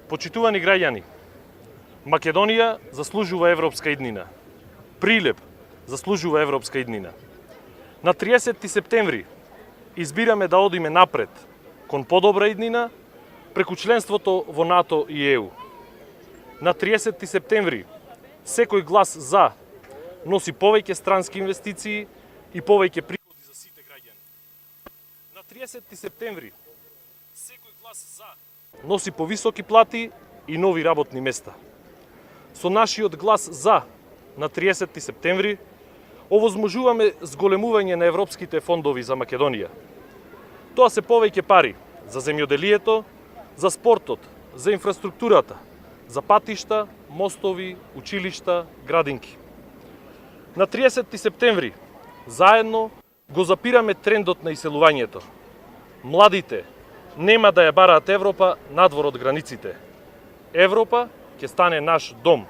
Почитувани граѓани, Македонија заслужува европска иднина. Прилеп заслужува европска иднина. На 30 септември избираме да одиме напред кон подобра иднина преку членството во НАТО и ЕУ. На 30 септември секој глас за носи повеќе странски инвестиции и повеќе приходи за сите граѓани. На 30 септември секој глас за носи повисоки плати и нови работни места. Со нашиот глас за на 30 септември овозможуваме зголемување на европските фондови за Македонија. Тоа се повеќе пари за земјоделието, за спортот, за инфраструктурата, за патишта, мостови, училишта, градинки. На 30 септември заедно го запираме трендот на иселувањето. Младите нема да ја бараат Европа надвор од границите. Европа ќе стане наш дом,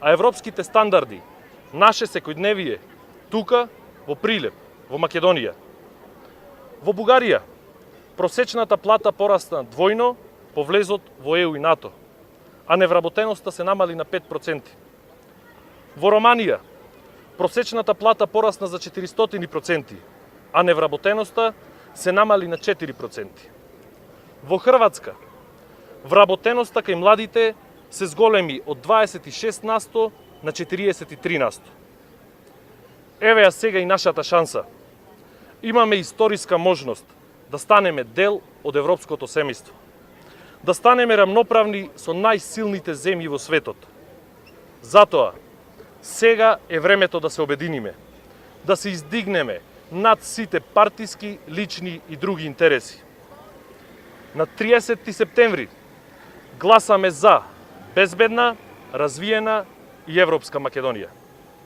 а европските стандарди, наше секојдневие, тука, во Прилеп, во Македонија. Во Бугарија, просечната плата порасна двојно по влезот во ЕУ и НАТО, а невработеноста се намали на 5%. Во Романија, просечната плата порасна за 400%, а невработеноста се намали на 4%. Во Хрватска, вработеноста кај младите се зголеми од 26% на 43%. Еве ја сега и нашата шанса. Имаме историска можност да станеме дел од европското семејство. Да станеме рамноправни со најсилните земји во светот. Затоа, сега е времето да се обединиме, да се издигнеме над сите партиски, лични и други интереси. На 30 септември гласаме за безбедна, развиена и европска Македонија.